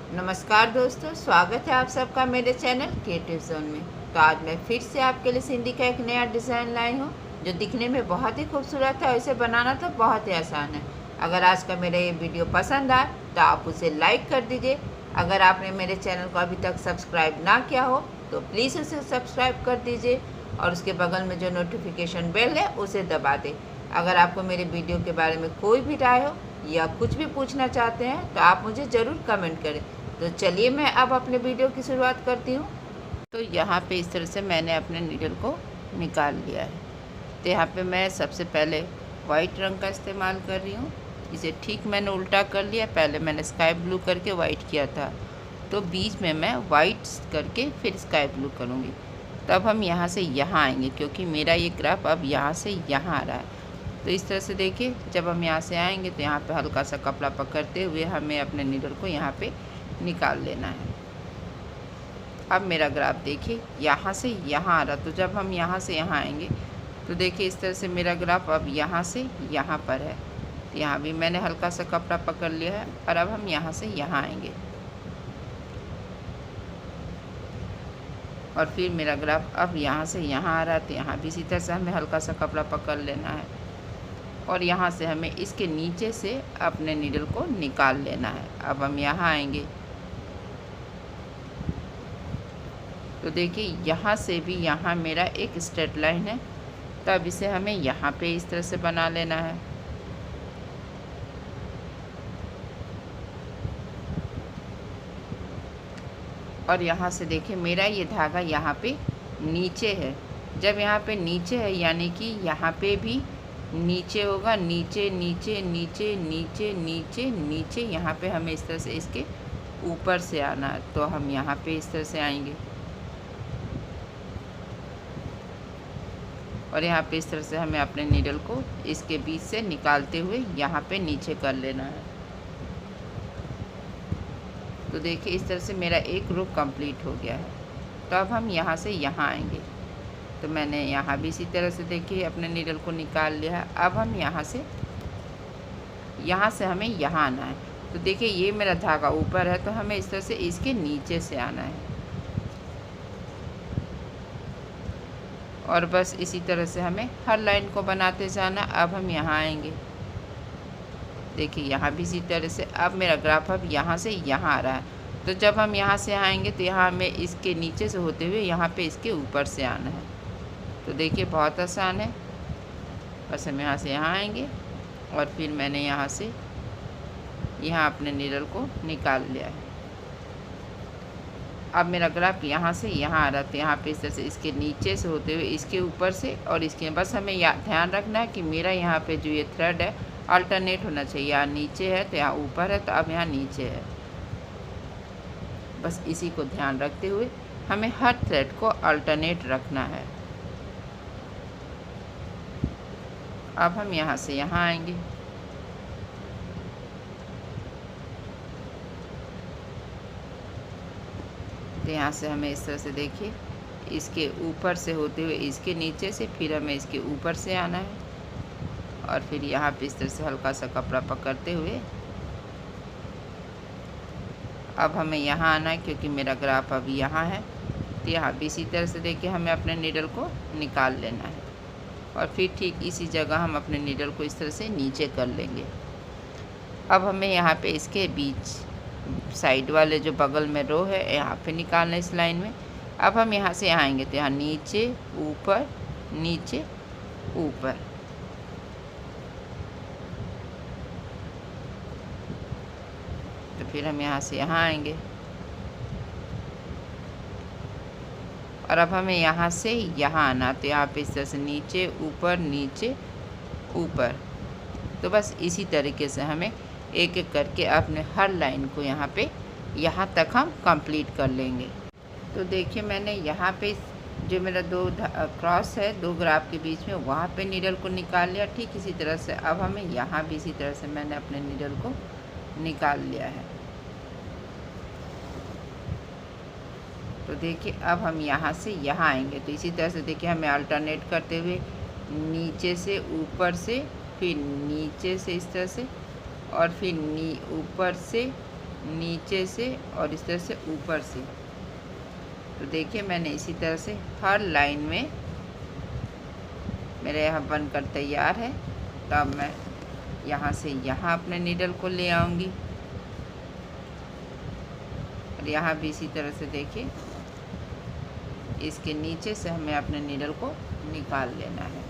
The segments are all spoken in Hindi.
नमस्कार दोस्तों, स्वागत है आप सबका मेरे चैनल क्रिएटिव जोन में। तो आज मैं फिर से आपके लिए सिंधी का एक नया डिज़ाइन लाई हूँ जो दिखने में बहुत ही खूबसूरत है और इसे बनाना तो बहुत ही आसान है। अगर आज का मेरा ये वीडियो पसंद आए तो आप उसे लाइक कर दीजिए। अगर आपने मेरे चैनल को अभी तक सब्सक्राइब ना किया हो तो प्लीज़ उसे सब्सक्राइब कर दीजिए और उसके बगल में जो नोटिफिकेशन बेल है उसे दबा दें। अगर आपको मेरे वीडियो के बारे में कोई भी राय हो या कुछ भी पूछना चाहते हैं तो आप मुझे ज़रूर कमेंट करें। तो चलिए मैं अब अपने वीडियो की शुरुआत करती हूँ। तो यहाँ पे इस तरह से मैंने अपने नीडल को निकाल लिया है। तो यहाँ पे मैं सबसे पहले वाइट रंग का इस्तेमाल कर रही हूँ। इसे ठीक मैंने उल्टा कर लिया। पहले मैंने स्काई ब्लू करके वाइट किया था, तो बीच में मैं वाइट करके फिर स्काई ब्लू करूँगी। तब हम यहाँ से यहाँ आएंगे क्योंकि मेरा ये ग्राफ अब यहाँ से यहाँ आ रहा है। तो इस तरह से देखिए, जब हम यहाँ से आएंगे तो यहाँ पे हल्का सा कपड़ा पकड़ते हुए हमें अपने नीडल को यहाँ पे निकाल लेना है। अब मेरा ग्राफ देखिए यहाँ से यहाँ आ रहा, तो जब हम यहाँ से यहाँ आएंगे तो देखिए इस तरह से मेरा ग्राफ अब यहाँ से यहाँ पर है। तो यहाँ भी मैंने हल्का सा कपड़ा पकड़ लिया है और अब हम यहाँ से यहाँ आएंगे और फिर मेरा ग्राफ अब यहाँ से यहाँ आ रहा है। तो यहाँ भी इसी तरह से हमें हल्का सा कपड़ा पकड़ लेना है और यहाँ से हमें इसके नीचे से अपने नीडल को निकाल लेना है। अब हम यहाँ आएंगे तो देखिए यहाँ से भी यहाँ मेरा एक स्ट्रेट लाइन है, तब इसे हमें यहाँ पे इस तरह से बना लेना है। और यहाँ से देखिए मेरा ये धागा यहाँ पे नीचे है। जब यहाँ पे नीचे है यानी कि यहाँ पे भी नीचे होगा, नीचे नीचे नीचे नीचे नीचे नीचे, यहाँ पे हमें इस तरह से इसके ऊपर से आना है। तो हम यहाँ पे इस तरह से आएंगे और यहाँ पे इस तरह से हमें अपने नीडल को इसके बीच से निकालते हुए यहाँ पे नीचे कर लेना है। तो देखिए इस तरह से मेरा एक रो कंप्लीट हो गया है। तो अब हम यहाँ से यहाँ आएंगे, तो मैंने यहाँ भी इसी तरह से देखिए अपने नीडल को निकाल लिया है। अब हम यहाँ से हमें यहाँ आना है। तो देखिए ये मेरा धागा ऊपर है, तो हमें इस तरह से इसके नीचे से आना है और बस इसी तरह से हमें हर लाइन को बनाते जाना। अब हम यहाँ आएंगे, देखिए यहाँ भी इसी तरह से अब मेरा ग्राफ अब यहाँ से यहाँ आ रहा है। तो जब हम यहाँ से आएंगे तो यहाँ हमें इसके नीचे से होते हुए यहाँ पे इसके ऊपर से आना है। तो देखिए बहुत आसान है। बस हम यहाँ से यहाँ आएंगे और फिर मैंने यहाँ से यहाँ अपने नीडल को निकाल लिया है। अब मेरा ग्राफ यहाँ से यहाँ आ रहा था, यहाँ पे इस तरह से इसके नीचे से होते हुए इसके ऊपर से और इसके, बस हमें ध्यान रखना है कि मेरा यहाँ पे जो ये थ्रेड है अल्टरनेट होना चाहिए। यहाँ नीचे है तो यहाँ ऊपर है, तो अब यहाँ नीचे है। बस इसी को ध्यान रखते हुए हमें हर थ्रेड को अल्टरनेट रखना है। अब हम यहाँ से यहाँ आएंगे, तो यहाँ से हमें इस तरह से देखिए इसके ऊपर से होते हुए इसके नीचे से, फिर हमें इसके ऊपर से आना है और फिर यहाँ पे इस तरह से हल्का सा कपड़ा पकड़ते हुए अब हमें यहाँ आना है क्योंकि मेरा ग्राफ अभी यहाँ है। तो यहाँ भी इसी तरह से देखिए हमें अपने नीडल को निकाल लेना है और फिर ठीक इसी जगह हम अपने नीडल को इस तरह से नीचे कर लेंगे। अब हमें यहाँ पे इसके बीच साइड वाले जो बगल में रो है यहाँ पे निकालना है इस लाइन में। अब हम यहाँ से आएंगे तो यहाँ नीचे ऊपर नीचे ऊपर, तो फिर हम यहाँ से यहाँ आएंगे और अब हमें यहाँ से यहाँ आना। तो यहाँ पे इस तरह से नीचे ऊपर। तो बस इसी तरीके से हमें एक एक करके अपने हर लाइन को यहाँ तक हम कंप्लीट कर लेंगे। तो देखिए मैंने यहाँ पे जो मेरा दो क्रॉस है दो ग्राफ के बीच में, वहाँ पे नीडल को निकाल लिया। ठीक इसी तरह से अब हमें यहाँ भी इसी तरह से मैंने अपने नीडल को निकाल लिया है। तो देखिए अब हम यहाँ से यहाँ आएंगे, तो इसी तरह से देखिए हमें अल्टरनेट करते हुए नीचे से ऊपर से, फिर नीचे से इस तरह से और फिर ऊपर से नीचे से और इस तरह से ऊपर से। तो देखिए मैंने इसी तरह से हर लाइन में मेरे यहाँ बनकर तैयार है। तो अब मैं यहाँ से यहाँ अपने नीडल को ले आऊँगी और यहाँ भी इसी तरह से देखिए इसके नीचे से हमें अपने नीडल को निकाल लेना है।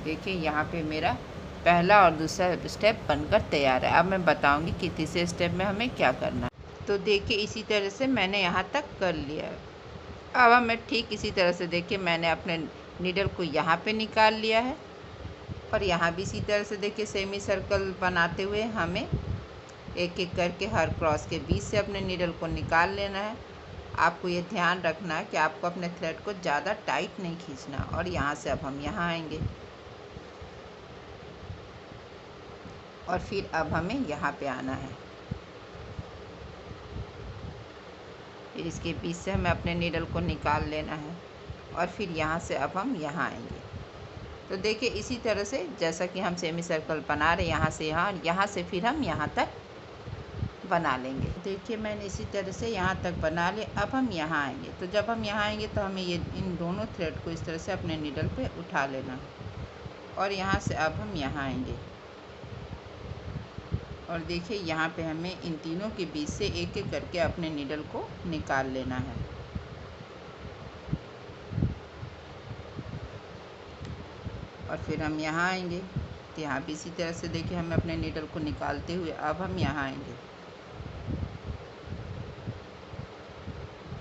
देखिए यहाँ पे मेरा पहला और दूसरा स्टेप बनकर तैयार है। अब मैं बताऊंगी कि तीसरे स्टेप में हमें क्या करना है। तो देखिए इसी तरह से मैंने यहाँ तक कर लिया है। अब मैं ठीक इसी तरह से देखिए मैंने अपने नीडल को यहाँ पे निकाल लिया है और यहाँ भी इसी तरह से देखिए सेमी सर्कल बनाते हुए हमें एक एक करके हर क्रॉस के बीच से अपने नीडल को निकाल लेना है। आपको ये ध्यान रखना है कि आपको अपने थ्रेड को ज़्यादा टाइट नहीं खींचना। और यहाँ से अब हम यहाँ आएंगे और फिर अब हमें यहाँ पे आना है। फिर इसके बीच से हमें अपने नीडल को निकाल लेना है और फिर यहाँ से अब हम यहाँ आएंगे। तो देखिए इसी तरह से जैसा कि हम सेमी सर्कल बना रहे यहाँ से यहाँ और यहाँ से फिर हम यहाँ तक बना लेंगे। देखिए मैंने इसी तरह से यहाँ तक बना लिया। अब हम यहाँ आएंगे। तो जब हम यहाँ आएंगे तो हमें ये इन दोनों थ्रेड को इस तरह से अपने नीडल पे उठा लेना है और यहाँ से अब हम यहाँ आएंगे और देखिए यहाँ पे हमें इन तीनों के बीच से एक एक करके अपने नीडल को निकाल लेना है। और फिर हम यहाँ आएंगे तो यहाँ भी इसी तरह से देखिए हमें अपने नीडल को निकालते हुए अब हम यहाँ आएंगे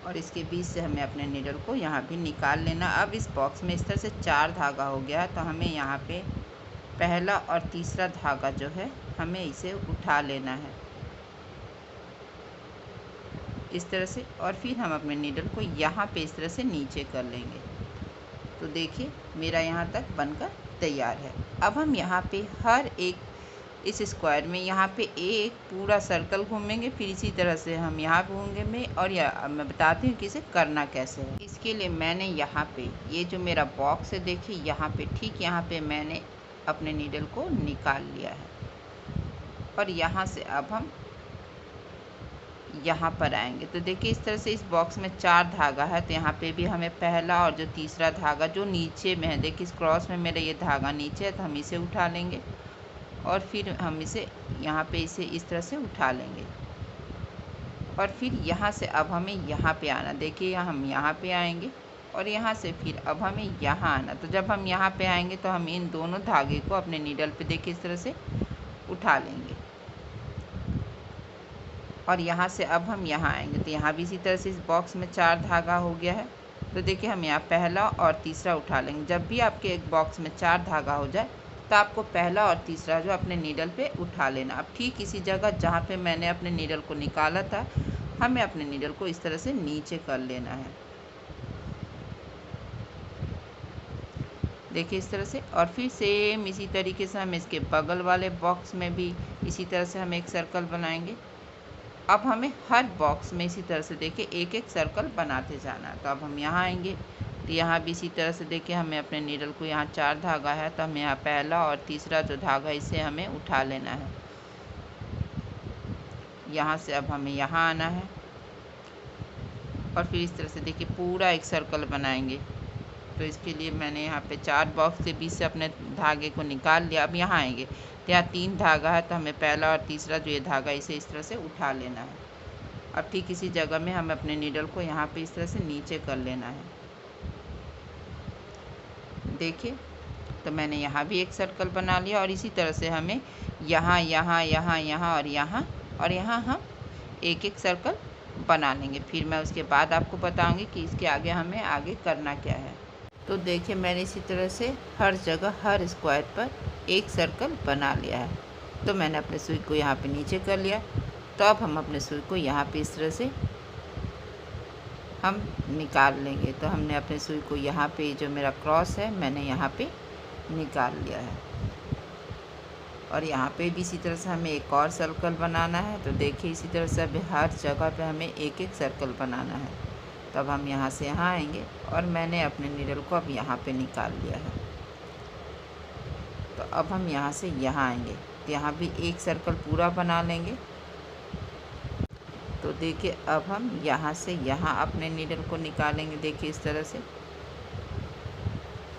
और इसके बीच से हमें अपने नीडल को यहाँ भी निकाल लेना। अब इस बॉक्स में इस तरह से 4 धागा हो गया है तो हमें यहाँ पे पहला और तीसरा धागा जो है हमें इसे उठा लेना है इस तरह से और फिर हम अपने नीडल को यहाँ पे इस तरह से नीचे कर लेंगे। तो देखिए मेरा यहाँ तक बनकर तैयार है। अब हम यहाँ पे हर एक इस स्क्वायर में यहाँ पे एक पूरा सर्कल घूमेंगे। फिर इसी तरह से हम यहाँ घूमेंगे और मैं बताती हूँ कि इसे करना कैसे है। इसके लिए मैंने यहाँ पे ये जो मेरा बॉक्स है देखिए यहाँ पे ठीक यहाँ पे मैंने अपने नीडल को निकाल लिया है और यहाँ से अब हम यहाँ पर आएंगे। तो देखिए इस तरह से इस बॉक्स में 4 धागा है तो यहाँ पे भी हमें पहला और जो तीसरा धागा जो नीचे में है देखिए इस क्रॉस में मेरा ये धागा नीचे है तो हम इसे उठा लेंगे और फिर हम इसे यहाँ पे इसे इस तरह से उठा लेंगे और फिर यहाँ से अब हमें यहाँ पे आना। देखिए हम यहाँ पे आएंगे और यहाँ से फिर अब हमें यहाँ आना। तो जब हम यहाँ पे आएंगे तो हम इन दोनों धागे को अपने नीडल पे देखिए इस तरह से उठा लेंगे और यहाँ से अब हम यहाँ आएंगे। तो यहाँ भी इसी तरह से इस बॉक्स में 4 धागा हो गया है। तो देखिए हम यहाँ पहला और तीसरा उठा लेंगे। जब भी आपके एक बॉक्स में 4 धागा हो जाए तो आपको पहला और तीसरा जो अपने नीडल पे उठा लेना। अब ठीक इसी जगह जहाँ पे मैंने अपने नीडल को निकाला था हमें अपने नीडल को इस तरह से नीचे कर लेना है देखिए इस तरह से। और फिर सेम इसी तरीके से हम इसके बगल वाले बॉक्स में भी इसी तरह से हम एक सर्कल बनाएंगे। अब हमें हर बॉक्स में इसी तरह से देखिए एक एक सर्कल बनाते जाना है। तो अब हम यहाँ आएंगे तो यहाँ भी इसी तरह से देखिए हमें अपने नीडल को यहाँ 4 धागा है तो हमें यहाँ पहला और तीसरा जो धागा इसे हमें उठा लेना है। यहाँ से अब हमें यहाँ आना है और फिर इस तरह से देखिए पूरा एक सर्कल बनाएंगे। तो इसके लिए मैंने यहाँ पे 4 बॉक्स के बीच से अपने धागे को निकाल लिया। अब यहाँ आएंगे तो यहाँ 3 धागा है तो हमें पहला और तीसरा जो ये धागा इसे इस तरह से उठा लेना है। अब ठीक इसी जगह में हमें अपने नीडल को यहाँ पे इस तरह से नीचे कर लेना है देखिए। तो मैंने यहाँ भी एक सर्कल बना लिया और इसी तरह से हमें यहाँ यहाँ यहाँ यहाँ और यहाँ हम एक एक सर्कल बना लेंगे। फिर मैं उसके बाद आपको बताऊंगी कि इसके आगे हमें आगे करना क्या है। तो देखिए मैंने इसी तरह से हर जगह हर स्क्वायर पर एक सर्कल बना लिया है। तो मैंने अपने सुई को यहाँ पे नीचे कर लिया। तो अब हम अपने सुई को यहाँ पे इस तरह से हम निकाल लेंगे। तो हमने अपने सुई को यहाँ पे जो मेरा क्रॉस है मैंने यहाँ पे निकाल लिया है और यहाँ पे भी इसी तरह से हमें एक और सर्कल बनाना है। तो देखिए इसी तरह से अभी हर जगह पे हमें एक एक सर्कल बनाना है। तब हम यहाँ से यहाँ आएंगे और मैंने अपने नीडल को अब यहाँ पे निकाल लिया है। तो अब हम यहाँ से यहाँ आएंगे तो यहाँ भी एक सर्कल पूरा बना लेंगे। तो देखिए अब हम यहाँ से यहाँ अपने नीडल को निकालेंगे, देखिए इस तरह से।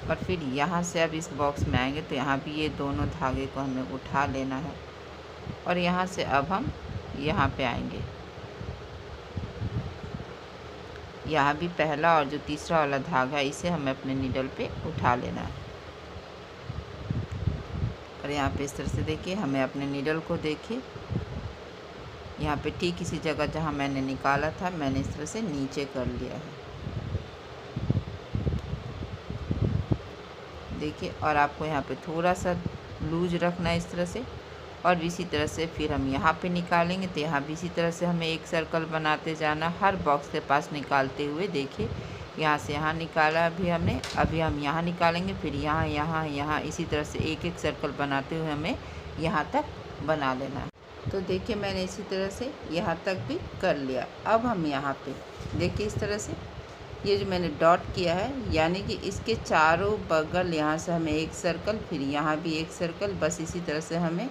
और फिर यहाँ से अब इस बॉक्स में आएंगे तो यहाँ भी ये दोनों धागे को हमें उठा लेना है। और यहाँ से अब हम यहाँ पे आएंगे, यहाँ भी पहला और जो तीसरा वाला धागा है इसे हमें अपने नीडल पे उठा लेना है। और यहाँ पे इस तरह से देखिए हमें अपने नीडल को देखिए यहाँ पे ठीक इसी जगह जहाँ मैंने निकाला था मैंने इस तरह से नीचे कर लिया है, देखिए। और आपको यहाँ पे थोड़ा सा लूज रखना है इस तरह से। और इसी तरह से फिर हम यहाँ पे निकालेंगे तो यहाँ भी इसी तरह से हमें एक सर्कल बनाते जाना, हर बॉक्स के पास निकालते हुए। देखिए यहाँ से यहाँ निकाला अभी हमने, अभी हम यहाँ निकालेंगे, फिर यहाँ यहाँ यहाँ इसी तरह से एक एक सर्कल बनाते हुए हमें यहाँ तक बना लेना है। तो देखिए मैंने इसी तरह से यहाँ तक भी कर लिया। अब हम यहाँ पे देखिए इस तरह से ये जो मैंने डॉट किया है यानी कि इसके चारों बगल यहाँ से हमें एक सर्कल, फिर यहाँ भी एक सर्कल, बस इसी तरह से हमें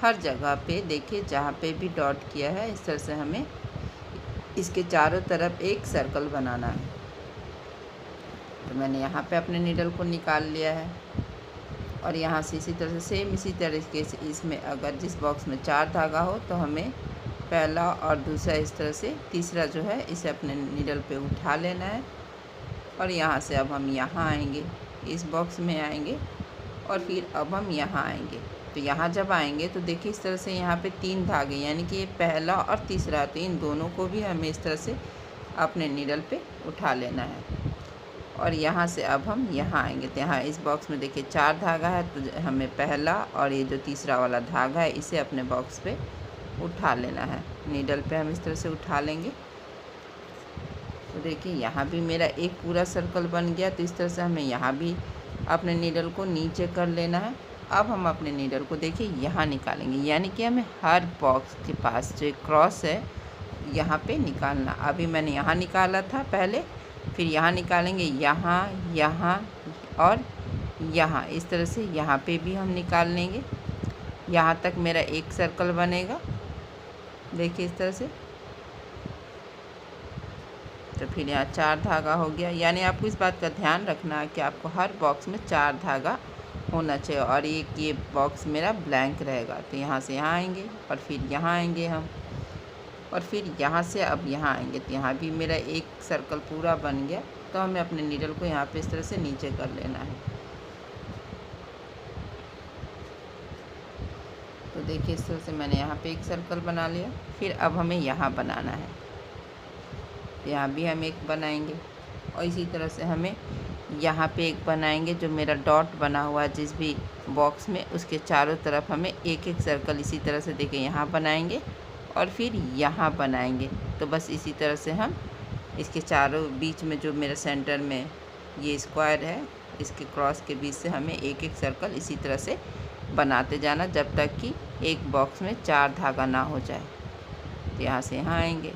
हर जगह पे देखिए जहाँ पे भी डॉट किया है इस तरह से हमें इसके चारों तरफ एक सर्कल बनाना है। तो मैंने यहाँ पे अपने नीडल को निकाल लिया है। और यहाँ से इसी तरह से सेम इसी तरीके से इसमें अगर जिस बॉक्स में 4 धागा हो तो हमें पहला और दूसरा इस तरह से, तीसरा जो है इसे अपने नीडल पे उठा लेना है। और यहाँ से अब हम यहाँ आएंगे, इस बॉक्स में आएंगे और फिर अब हम यहाँ आएंगे। तो यहाँ जब आएंगे तो देखिए इस तरह से यहाँ पे 3 धागे यानी कि ये पहला और तीसरा, तो इन दोनों को भी हमें इस तरह से अपने नीडल पे उठा लेना है। और यहाँ से अब हम यहाँ आएंगे तो यहाँ इस बॉक्स में देखिए 4 धागा है, तो हमें पहला और ये जो तीसरा वाला धागा है इसे अपने बॉक्स पे उठा लेना है, नीडल पे हम इस तरह से उठा लेंगे। तो देखिए यहाँ भी मेरा एक पूरा सर्कल बन गया। तो इस तरह से हमें यहाँ भी अपने नीडल को नीचे कर लेना है। अब हम अपने नीडल को देखिए यहाँ निकालेंगे, यानी कि हमें हर बॉक्स के पास जो क्रॉस है यहाँ पे निकालना। अभी मैंने यहाँ निकाला था पहले, फिर यहाँ निकालेंगे, यहाँ यहाँ और यहाँ, इस तरह से यहाँ पे भी हम निकाल लेंगे। यहाँ तक मेरा एक सर्कल बनेगा, देखिए इस तरह से। तो फिर यहाँ 4 धागा हो गया, यानी आपको इस बात का ध्यान रखना है कि आपको हर बॉक्स में 4 धागा होना चाहिए। और एक ये बॉक्स मेरा ब्लैंक रहेगा। तो यहाँ से यहाँ आएंगे और फिर यहाँ आएंगे हम, और फिर यहाँ से अब यहाँ आएंगे तो यहाँ भी मेरा एक सर्कल पूरा बन गया। तो हमें अपने नीडल को यहाँ पे इस तरह से नीचे कर लेना है। तो देखिए इस तरह से मैंने यहाँ पे एक सर्कल बना लिया। फिर अब हमें यहाँ बनाना है, यहाँ भी हम एक बनाएंगे और इसी तरह से हमें यहाँ पे एक बनाएंगे। जो मेरा डॉट बना हुआ है जिस भी बॉक्स में, उसके चारों तरफ हमें एक एक सर्कल इसी तरह से देखिए यहाँ बनाएंगे और फिर यहाँ बनाएंगे। तो बस इसी तरह से हम इसके चारों बीच में जो मेरे सेंटर में ये स्क्वायर है, इसके क्रॉस के बीच से हमें एक एक सर्कल इसी तरह से बनाते जाना जब तक कि एक बॉक्स में 4 धागा ना हो जाए। तो यहाँ से यहाँ आएंगे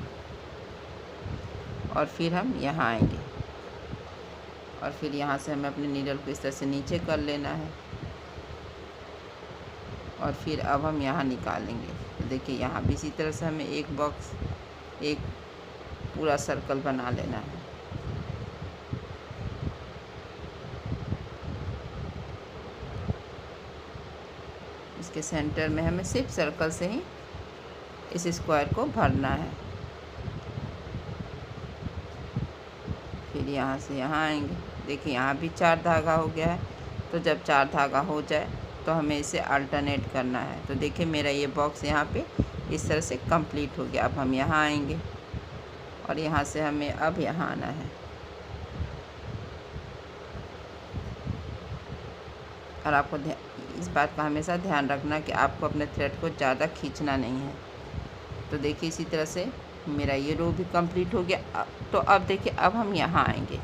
और फिर हम यहाँ आएंगे और फिर यहाँ से हमें अपने नीडल को इस तरह से नीचे कर लेना है और फिर अब हम यहाँ निकालेंगे। तो देखिए यहाँ भी इसी तरह से हमें एक बॉक्स, एक पूरा सर्कल बना लेना है। इसके सेंटर में हमें सिर्फ सर्कल से ही इस स्क्वायर को भरना है। फिर यहाँ से यहाँ आएंगे, देखिए यहाँ भी 4 धागा हो गया है। तो जब 4 धागा हो जाए तो हमें इसे अल्टरनेट करना है। तो देखिए मेरा ये बॉक्स यहाँ पे इस तरह से कंप्लीट हो गया। अब हम यहाँ आएंगे और यहाँ से हमें अब यहाँ आना है और आपको इस बात का हमेशा ध्यान रखना कि आपको अपने थ्रेड को ज़्यादा खींचना नहीं है। तो देखिए इसी तरह से मेरा ये रो भी कंप्लीट हो गया। तो अब देखिए अब हम यहाँ आएंगे।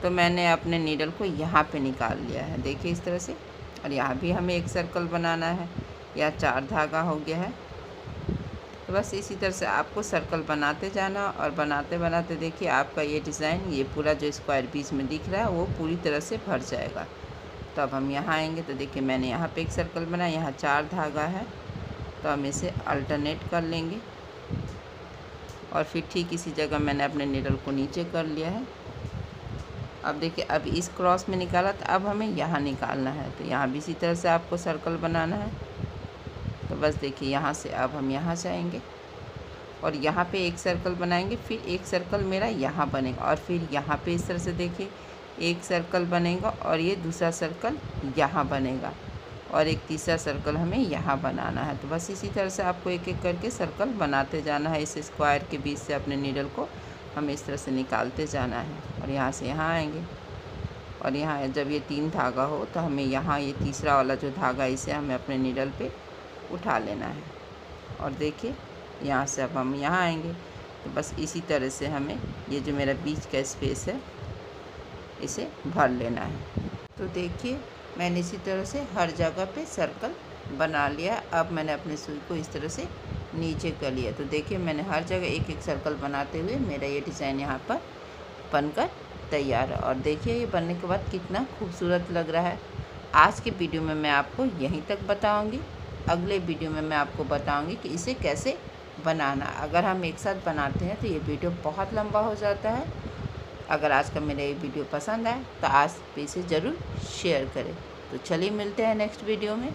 तो मैंने अपने नीडल को यहाँ पे निकाल लिया है, देखिए इस तरह से। और यहाँ भी हमें एक सर्कल बनाना है, या 4 धागा हो गया है। तो बस इसी तरह से आपको सर्कल बनाते जाना और बनाते बनाते देखिए आपका ये डिज़ाइन, ये पूरा जो स्क्वायर बीच में दिख रहा है वो पूरी तरह से भर जाएगा। तो अब हम यहाँ आएंगे तो देखिए मैंने यहाँ पे एक सर्कल बनाया, यहाँ 4 धागा है, तो हम इसे अल्टरनेट कर लेंगे और फिर ठीक इसी जगह मैंने अपने नीडल को नीचे कर लिया है। अब देखिए अब इस क्रॉस में निकाला, तो अब हमें यहाँ निकालना है, तो यहाँ भी इसी तरह से आपको सर्कल बनाना है। तो बस देखिए यहाँ से अब हम यहाँ से आएंगे और यहाँ पे एक सर्कल बनाएंगे, फिर एक सर्कल मेरा यहाँ बनेगा और फिर यहाँ पे इस तरह से देखिए एक सर्कल बनेगा और ये दूसरा सर्कल यहाँ बनेगा और एक तीसरा सर्कल हमें यहाँ बनाना है। तो बस इसी तरह से आपको एक एक करके सर्कल बनाते जाना है। इस स्क्वायर के बीच से अपने नीडल को हमें इस तरह से निकालते जाना है और यहाँ से यहाँ आएंगे और यहाँ जब ये 3 धागा हो तो हमें यहाँ ये तीसरा वाला जो धागा इसे हमें अपने नीडल पे उठा लेना है और देखिए यहाँ से अब हम यहाँ आएंगे। तो बस इसी तरह से हमें ये जो मेरा बीच का स्पेस है इसे भर लेना है। तो देखिए मैंने इसी तरह से हर जगह पे सर्कल बना लिया। अब मैंने अपने सुई को इस तरह से नीचे कर लिया। तो देखिए मैंने हर जगह एक एक सर्कल बनाते हुए मेरा ये डिज़ाइन यहाँ पर बनकर तैयार है और देखिए ये बनने के बाद कितना खूबसूरत लग रहा है। आज के वीडियो में मैं आपको यहीं तक बताऊँगी। अगले वीडियो में मैं आपको बताऊँगी कि इसे कैसे बनाना। अगर हम एक साथ बनाते हैं तो ये वीडियो बहुत लंबा हो जाता है। अगर आज का मेरा ये वीडियो पसंद आए तो आज पे इसे ज़रूर शेयर करें। तो चलिए मिलते हैं नेक्स्ट वीडियो में।